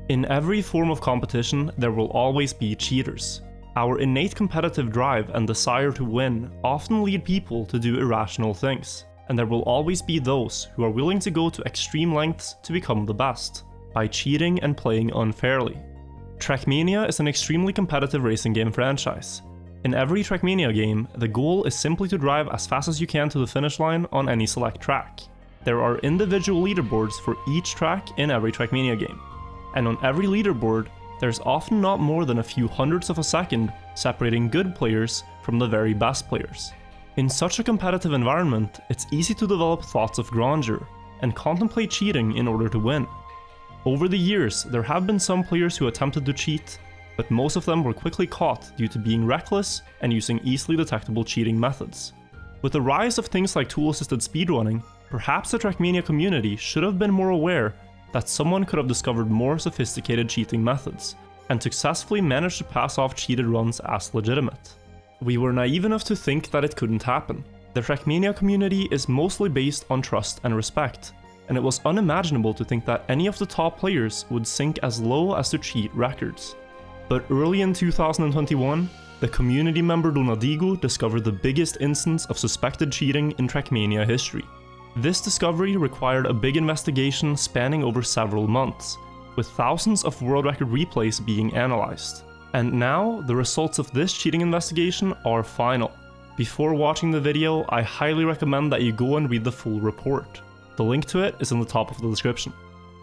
In every form of competition, there will always be cheaters. Our innate competitive drive and desire to win often lead people to do irrational things, and there will always be those who are willing to go to extreme lengths to become the best, by cheating and playing unfairly. Trackmania is an extremely competitive racing game franchise. In every Trackmania game, the goal is simply to drive as fast as you can to the finish line on any select track. There are individual leaderboards for each track in every Trackmania game, and on every leaderboard, there's often not more than a few hundredths of a second separating good players from the very best players. In such a competitive environment, it's easy to develop thoughts of grandeur and contemplate cheating in order to win. Over the years, there have been some players who attempted to cheat, but most of them were quickly caught due to being reckless and using easily detectable cheating methods. With the rise of things like tool-assisted speedrunning, perhaps the Trackmania community should have been more aware that someone could have discovered more sophisticated cheating methods, and successfully managed to pass off cheated runs as legitimate. We were naive enough to think that it couldn't happen. The Trackmania community is mostly based on trust and respect, and it was unimaginable to think that any of the top players would sink as low as to cheat records. But early in 2021, the community member Donadigo discovered the biggest instance of suspected cheating in Trackmania history. This discovery required a big investigation spanning over several months, with thousands of world record replays being analyzed. And now, the results of this cheating investigation are final. Before watching the video, I highly recommend that you go and read the full report. The link to it is in the top of the description.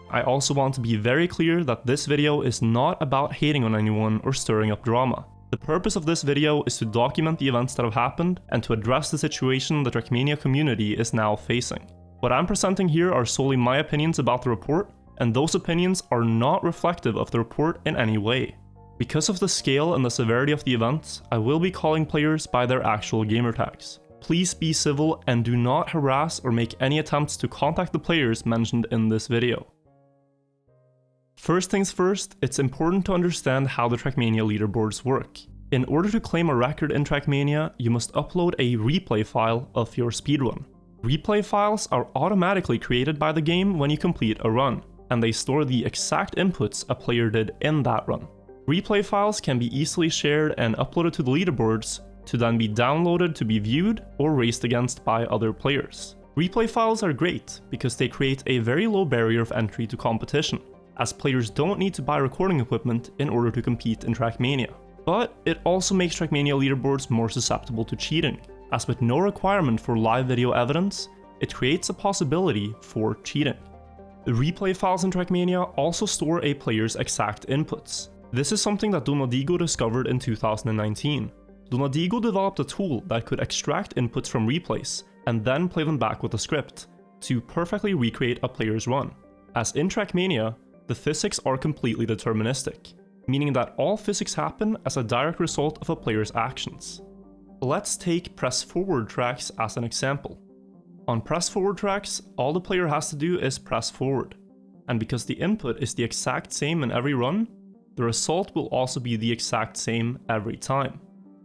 I also want to be very clear that this video is not about hating on anyone or stirring up drama. The purpose of this video is to document the events that have happened and to address the situation the Trackmania community is now facing. What I'm presenting here are solely my opinions about the report, and those opinions are not reflective of the report in any way. Because of the scale and the severity of the events, I will be calling players by their actual gamer tags. Please be civil and do not harass or make any attempts to contact the players mentioned in this video. First things first, it's important to understand how the Trackmania leaderboards work. In order to claim a record in Trackmania, you must upload a replay file of your speedrun. Replay files are automatically created by the game when you complete a run, and they store the exact inputs a player did in that run. Replay files can be easily shared and uploaded to the leaderboards to then be downloaded to be viewed or raced against by other players. Replay files are great because they create a very low barrier of entry to competition, as players don't need to buy recording equipment in order to compete in Trackmania. But it also makes Trackmania leaderboards more susceptible to cheating, as with no requirement for live video evidence, it creates a possibility for cheating. The replay files in Trackmania also store a player's exact inputs. This is something that Donadigo discovered in 2019. Donadigo developed a tool that could extract inputs from replays and then play them back with a script to perfectly recreate a player's run. As in Trackmania, the physics are completely deterministic, meaning that all physics happen as a direct result of a player's actions. Let's take press forward tracks as an example. On press forward tracks, all the player has to do is press forward, and because the input is the exact same in every run, the result will also be the exact same every time.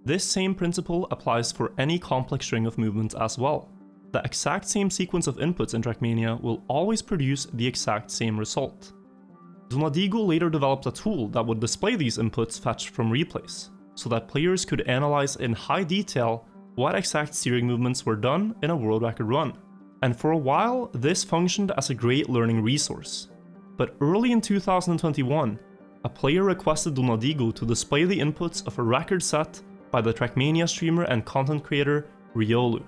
This same principle applies for any complex string of movements as well. The exact same sequence of inputs in Trackmania will always produce the exact same result. Donadigo later developed a tool that would display these inputs fetched from replays, so that players could analyze in high detail what exact steering movements were done in a world record run. And for a while, this functioned as a great learning resource. But early in 2021, a player requested Donadigo to display the inputs of a record set by the Trackmania streamer and content creator Wirtual.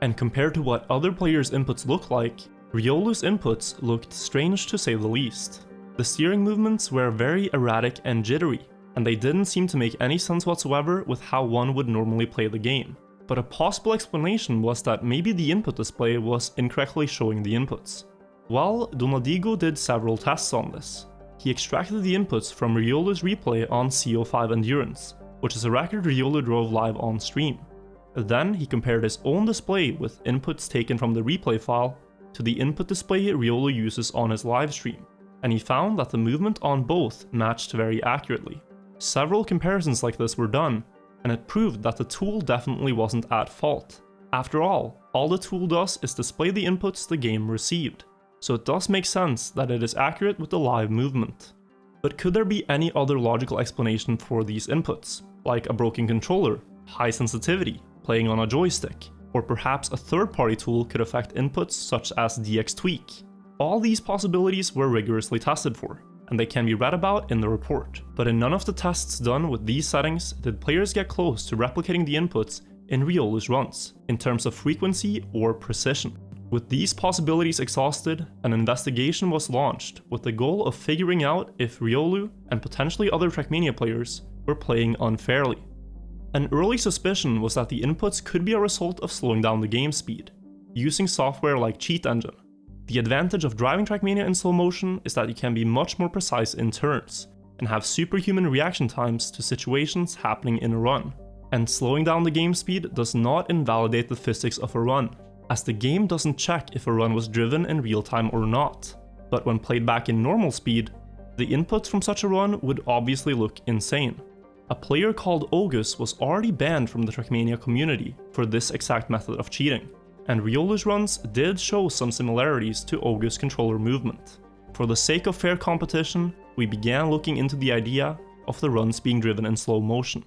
And compared to what other players' inputs looked like, Riolu's inputs looked strange to say the least. The steering movements were very erratic and jittery, and they didn't seem to make any sense whatsoever with how one would normally play the game. But a possible explanation was that maybe the input display was incorrectly showing the inputs. Well, Donadigo did several tests on this. He extracted the inputs from Riolu's replay on CO5 Endurance, which is a record Wirtual drove live on stream. Then he compared his own display with inputs taken from the replay file to the input display Wirtual uses on his live stream, and he found that the movement on both matched very accurately. Several comparisons like this were done, and it proved that the tool definitely wasn't at fault. After all the tool does is display the inputs the game received, so it does make sense that it is accurate with the live movement. But could there be any other logical explanation for these inputs, like a broken controller, high sensitivity, playing on a joystick, or perhaps a third-party tool could affect inputs such as DX tweak? All these possibilities were rigorously tested for, and they can be read about in the report. But in none of the tests done with these settings did players get close to replicating the inputs in Riolu's runs, in terms of frequency or precision. With these possibilities exhausted, an investigation was launched with the goal of figuring out if Riolu and potentially other Trackmania players were playing unfairly. An early suspicion was that the inputs could be a result of slowing down the game speed, using software like Cheat Engine. The advantage of driving Trackmania in slow motion is that you can be much more precise in turns, and have superhuman reaction times to situations happening in a run. And slowing down the game speed does not invalidate the physics of a run, as the game doesn't check if a run was driven in real time or not. But when played back in normal speed, the inputs from such a run would obviously look insane. A player called Ogus was already banned from the Trackmania community for this exact method of cheating, and Riolu's runs did show some similarities to Ogus' controller movement. For the sake of fair competition, we began looking into the idea of the runs being driven in slow motion.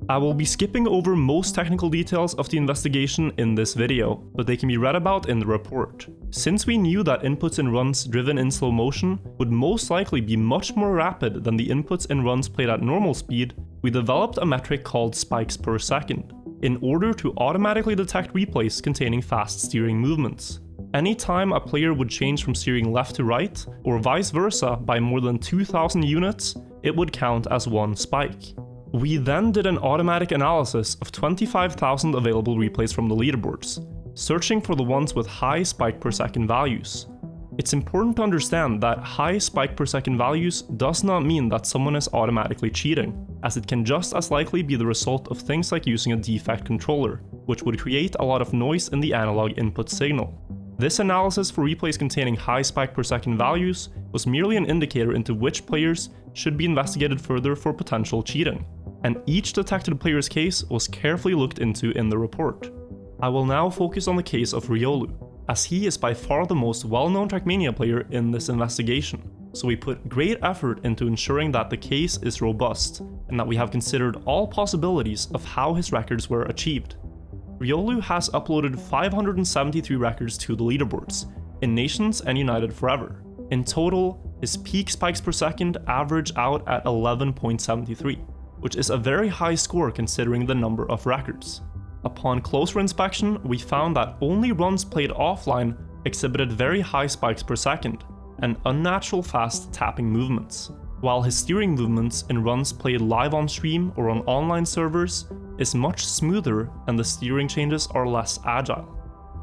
I will be skipping over most technical details of the investigation in this video, but they can be read about in the report. Since we knew that inputs in runs driven in slow motion would most likely be much more rapid than the inputs in runs played at normal speed, we developed a metric called spikes per second, in order to automatically detect replays containing fast steering movements. Anytime a player would change from steering left to right, or vice versa by more than 2,000 units, it would count as one spike. We then did an automatic analysis of 25,000 available replays from the leaderboards, searching for the ones with high spike per second values. It's important to understand that high spike per second values does not mean that someone is automatically cheating, as it can just as likely be the result of things like using a defect controller, which would create a lot of noise in the analog input signal. This analysis for replays containing high spike per second values was merely an indicator into which players should be investigated further for potential cheating, and each detected player's case was carefully looked into in the report. I will now focus on the case of Riolu, as he is by far the most well-known Trackmania player in this investigation, so we put great effort into ensuring that the case is robust, and that we have considered all possibilities of how his records were achieved. Riolu has uploaded 573 records to the leaderboards, in Nations and United Forever. In total, his peak spikes per second average out at 11.73, which is a very high score considering the number of records. Upon closer inspection, we found that only runs played offline exhibited very high spikes per second, and unnatural fast tapping movements, while his steering movements in runs played live on stream or on online servers is much smoother and the steering changes are less agile.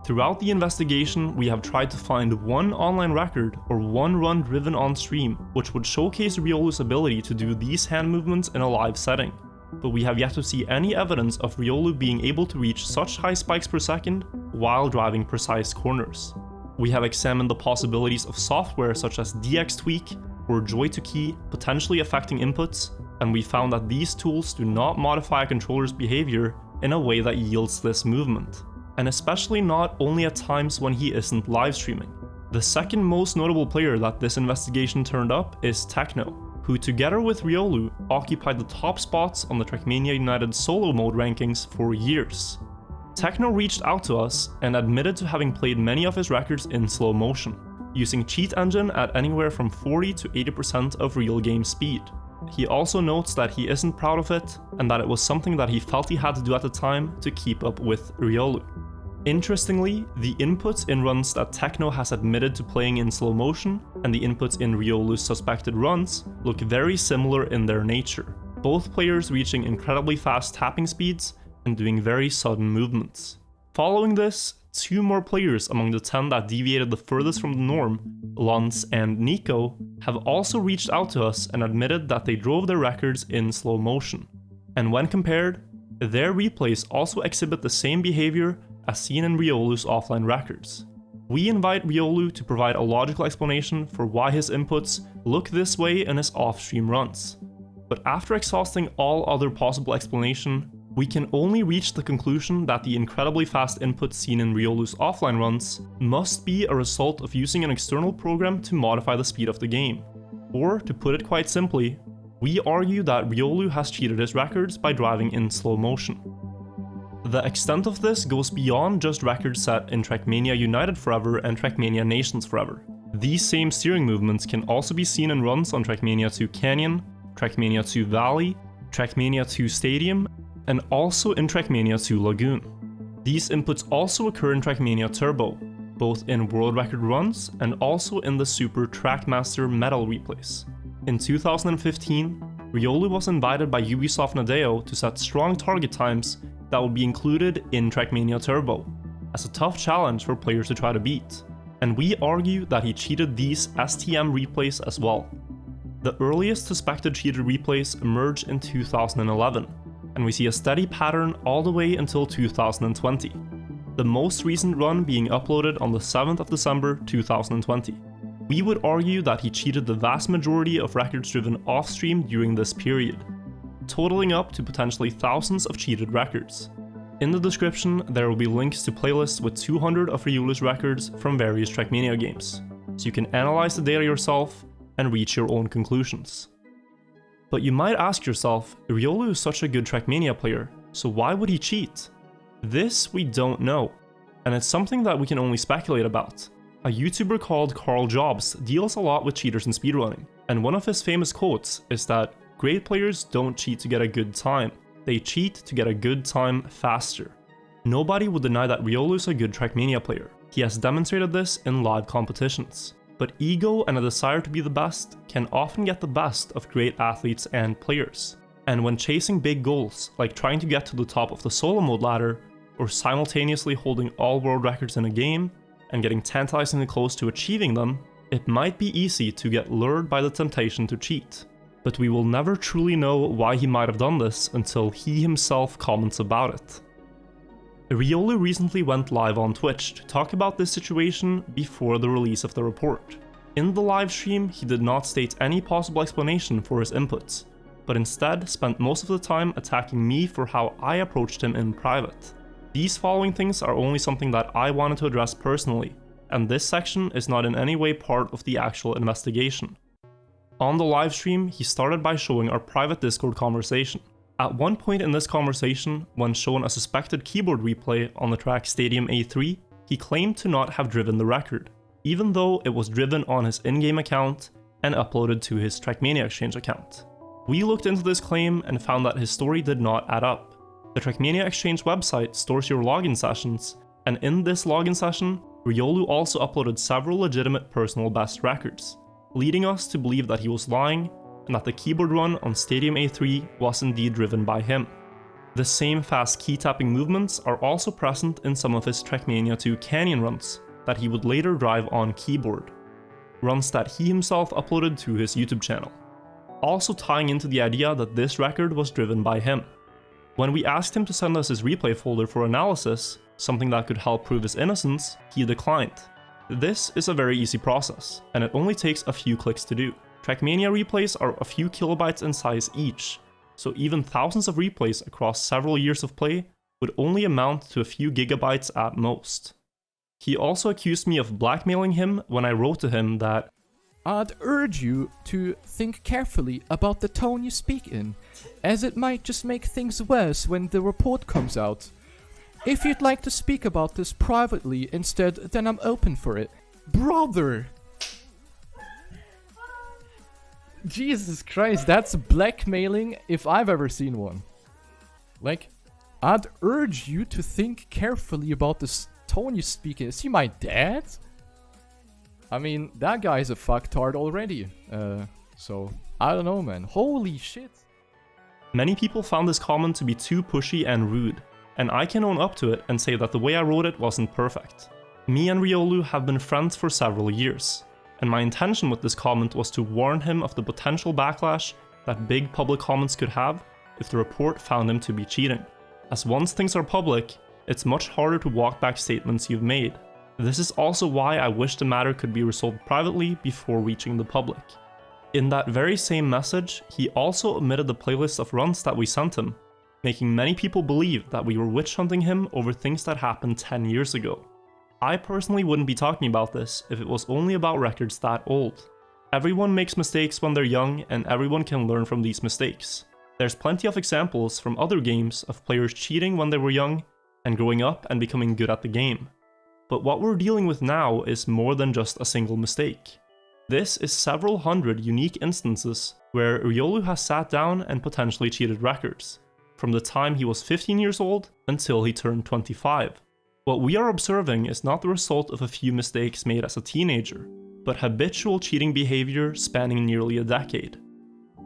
Throughout the investigation, we have tried to find one online record or one run driven on stream which would showcase Riolu's ability to do these hand movements in a live setting, but we have yet to see any evidence of Riolu being able to reach such high spikes per second while driving precise corners. We have examined the possibilities of software such as DX tweak or joy to key potentially affecting inputs, and we found that these tools do not modify a controller's behavior in a way that yields this movement, and especially not only at times when he isn't live streaming. The second most notable player that this investigation turned up is Techno, who together with Riolu occupied the top spots on the Trackmania United solo mode rankings for years. Techno reached out to us and admitted to having played many of his records in slow motion, using Cheat Engine at anywhere from 40 to 80% of real game speed. He also notes that he isn't proud of it, and that it was something that he felt he had to do at the time to keep up with Riolu. Interestingly, the inputs in runs that Techno has admitted to playing in slow motion and the inputs in Riolu's suspected runs look very similar in their nature, both players reaching incredibly fast tapping speeds and doing very sudden movements. Following this, two more players among the 10 that deviated the furthest from the norm, Lance and Nico, have also reached out to us and admitted that they drove their records in slow motion. And when compared, their replays also exhibit the same behavior as seen in Riolu's offline records. We invite Riolu to provide a logical explanation for why his inputs look this way in his off-stream runs. But after exhausting all other possible explanation, We can only reach the conclusion that the incredibly fast input seen in Riolu's offline runs must be a result of using an external program to modify the speed of the game. Or, to put it quite simply, we argue that Riolu has cheated his records by driving in slow motion. The extent of this goes beyond just records set in Trackmania United Forever and Trackmania Nations Forever. These same steering movements can also be seen in runs on Trackmania 2 Canyon, Trackmania 2 Valley, Trackmania 2 Stadium, and also in Trackmania 2 Lagoon. These inputs also occur in Trackmania Turbo, both in world record runs and also in the Super Trackmaster medal replays. In 2015, Riolu was invited by Ubisoft Nadeo to set strong target times that would be included in Trackmania Turbo, as a tough challenge for players to try to beat, and we argue that he cheated these STM replays as well. The earliest suspected cheated replays emerged in 2011, and we see a steady pattern all the way until 2020, the most recent run being uploaded on the 7th of December 2020. We would argue that he cheated the vast majority of records driven off-stream during this period, totaling up to potentially thousands of cheated records. In the description, there will be links to playlists with 200 of Riolu's records from various Trackmania games, so you can analyze the data yourself and reach your own conclusions. But you might ask yourself, Riolu is such a good Trackmania player, so why would he cheat? This we don't know, and it's something that we can only speculate about. A YouTuber called Carl Jobs deals a lot with cheaters in speedrunning, and one of his famous quotes is that great players don't cheat to get a good time, they cheat to get a good time faster. Nobody would deny that Riolu is a good Trackmania player. He has demonstrated this in live competitions. But ego and a desire to be the best can often get the best of great athletes and players. And when chasing big goals, like trying to get to the top of the solo mode ladder, or simultaneously holding all world records in a game, and getting tantalizingly close to achieving them, it might be easy to get lured by the temptation to cheat. But we will never truly know why he might have done this until he himself comments about it. Riolu recently went live on Twitch to talk about this situation before the release of the report. In the live stream, he did not state any possible explanation for his inputs, but instead spent most of the time attacking me for how I approached him in private. These following things are only something that I wanted to address personally, and this section is not in any way part of the actual investigation. On the live stream, he started by showing our private Discord conversation. At one point in this conversation, when shown a suspected keyboard replay on the track Stadium A3, he claimed to not have driven the record, even though it was driven on his in-game account and uploaded to his Trackmania Exchange account. We looked into this claim and found that his story did not add up. The Trackmania Exchange website stores your login sessions, and in this login session, Riolu also uploaded several legitimate personal best records, leading us to believe that he was lying and that the keyboard run on Stadium A3 was indeed driven by him. The same fast key tapping movements are also present in some of his Trackmania 2 Canyon runs that he would later drive on keyboard, runs that he himself uploaded to his YouTube channel, also tying into the idea that this record was driven by him. When we asked him to send us his replay folder for analysis, something that could help prove his innocence, he declined. This is a very easy process, and it only takes a few clicks to do. Trackmania replays are a few kilobytes in size each, so even thousands of replays across several years of play would only amount to a few gigabytes at most. He also accused me of blackmailing him when I wrote to him that I'd urge you to think carefully about the tone you speak in, as it might just make things worse when the report comes out. If you'd like to speak about this privately instead, then I'm open for it. Brother! Jesus Christ, that's blackmailing if I've ever seen one. Like, I'd urge you to think carefully about this tone you speak in. Is he my dad? I mean, that guy's a fucktard already. So, I don't know, man. Holy shit. Many people found this comment to be too pushy and rude, and I can own up to it and say that the way I wrote it wasn't perfect. Me and Riolu have been friends for several years, and my intention with this comment was to warn him of the potential backlash that big public comments could have if the report found him to be cheating. As once things are public, it's much harder to walk back statements you've made. This is also why I wish the matter could be resolved privately before reaching the public. In that very same message, he also omitted the playlist of runs that we sent him, making many people believe that we were witch hunting him over things that happened 10 years ago. I personally wouldn't be talking about this if it was only about records that old. Everyone makes mistakes when they're young, and everyone can learn from these mistakes. There's plenty of examples from other games of players cheating when they were young, and growing up and becoming good at the game. But what we're dealing with now is more than just a single mistake. This is several hundred unique instances where Wirtual has sat down and potentially cheated records, from the time he was 15 years old until he turned 25. What we are observing is not the result of a few mistakes made as a teenager, but habitual cheating behavior spanning nearly a decade.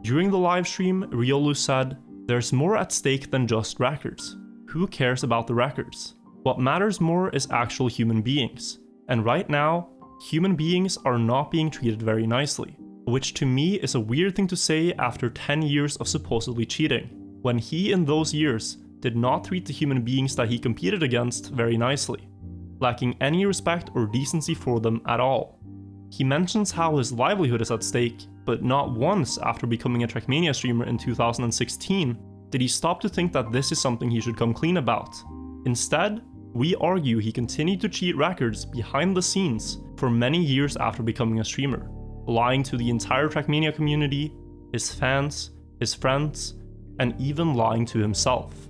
During the livestream, Wirtual said, "There's more at stake than just records. Who cares about the records? What matters more is actual human beings, and right now, human beings are not being treated very nicely," which to me is a weird thing to say after 10 years of supposedly cheating, when he in those years did not treat the human beings that he competed against very nicely, lacking any respect or decency for them at all. He mentions how his livelihood is at stake, but not once after becoming a Trackmania streamer in 2016 did he stop to think that this is something he should come clean about. Instead, we argue he continued to cheat records behind the scenes for many years after becoming a streamer, lying to the entire Trackmania community, his fans, his friends, and even lying to himself.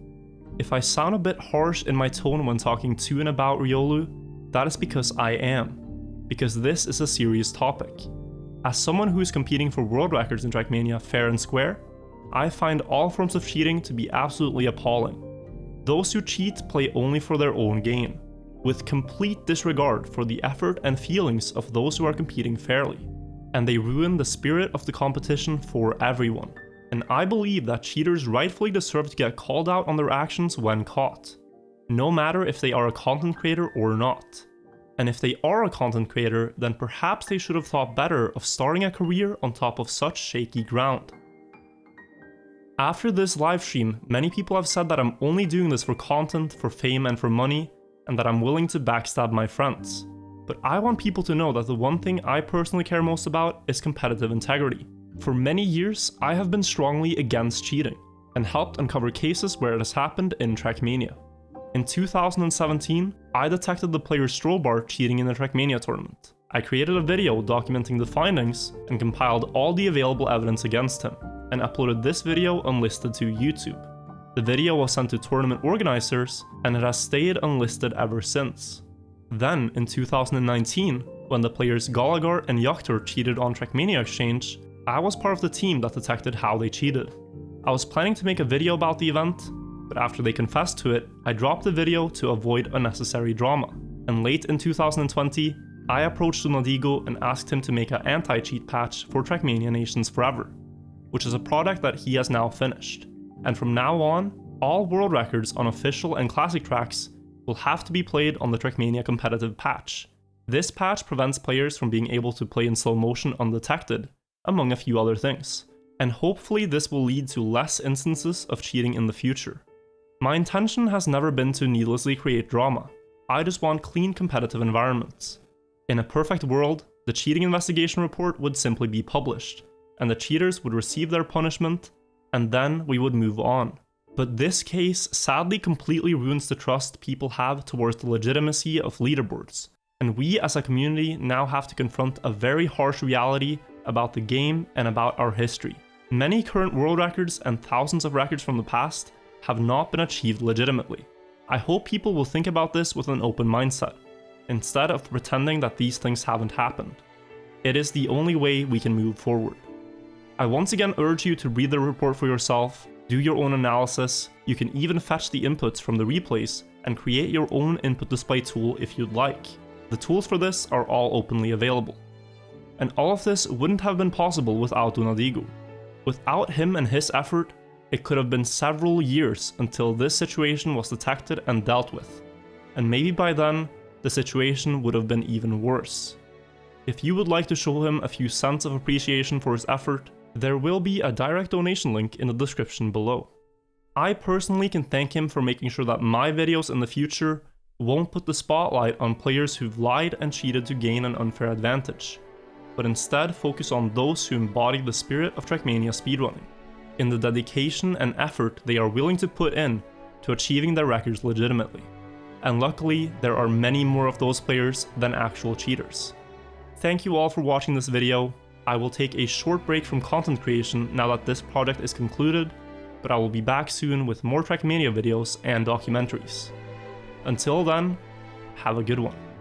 If I sound a bit harsh in my tone when talking to and about Wirtual, that is because I am, because this is a serious topic. As someone who is competing for world records in Trackmania fair and square, I find all forms of cheating to be absolutely appalling. Those who cheat play only for their own gain, with complete disregard for the effort and feelings of those who are competing fairly, and they ruin the spirit of the competition for everyone. And I believe that cheaters rightfully deserve to get called out on their actions when caught, no matter if they are a content creator or not. And if they are a content creator, then perhaps they should have thought better of starting a career on top of such shaky ground. After this livestream, many people have said that I'm only doing this for content, for fame and for money, and that I'm willing to backstab my friends. But I want people to know that the one thing I personally care most about is competitive integrity. For many years, I have been strongly against cheating, and helped uncover cases where it has happened in Trackmania. In 2017, I detected the player Strollbar cheating in the Trackmania tournament. I created a video documenting the findings and compiled all the available evidence against him, and uploaded this video unlisted to YouTube. The video was sent to tournament organizers, and it has stayed unlisted ever since. Then, in 2019, when the players Gallagher and Yachtor cheated on Trackmania Exchange, I was part of the team that detected how they cheated. I was planning to make a video about the event, but after they confessed to it, I dropped the video to avoid unnecessary drama. And late in 2020, I approached undetected and asked him to make an anti-cheat patch for Trackmania Nations Forever, which is a product that he has now finished. And from now on, all world records on official and classic tracks will have to be played on the Trackmania competitive patch. This patch prevents players from being able to play in slow motion undetected, among a few other things. And hopefully this will lead to less instances of cheating in the future. My intention has never been to needlessly create drama. I just want clean competitive environments. In a perfect world, the cheating investigation report would simply be published, and the cheaters would receive their punishment, and then we would move on. But this case sadly completely ruins the trust people have towards the legitimacy of leaderboards, and we as a community now have to confront a very harsh reality about the game and about our history. Many current world records and thousands of records from the past have not been achieved legitimately. I hope people will think about this with an open mindset, instead of pretending that these things haven't happened. It is the only way we can move forward. I once again urge you to read the report for yourself, do your own analysis. You can even fetch the inputs from the replays and create your own input display tool if you'd like. The tools for this are all openly available. And all of this wouldn't have been possible without undetected. Without him and his effort, it could have been several years until this situation was detected and dealt with. And maybe by then, the situation would have been even worse. If you would like to show him a few cents of appreciation for his effort, there will be a direct donation link in the description below. I personally can thank him for making sure that my videos in the future won't put the spotlight on players who've lied and cheated to gain an unfair advantage, but instead focus on those who embody the spirit of Trackmania speedrunning. in the dedication and effort they are willing to put in to achieving their records legitimately. And luckily, there are many more of those players than actual cheaters. Thank you all for watching this video. I will take a short break from content creation now that this project is concluded, but I will be back soon with more Trackmania videos and documentaries. Until then, have a good one.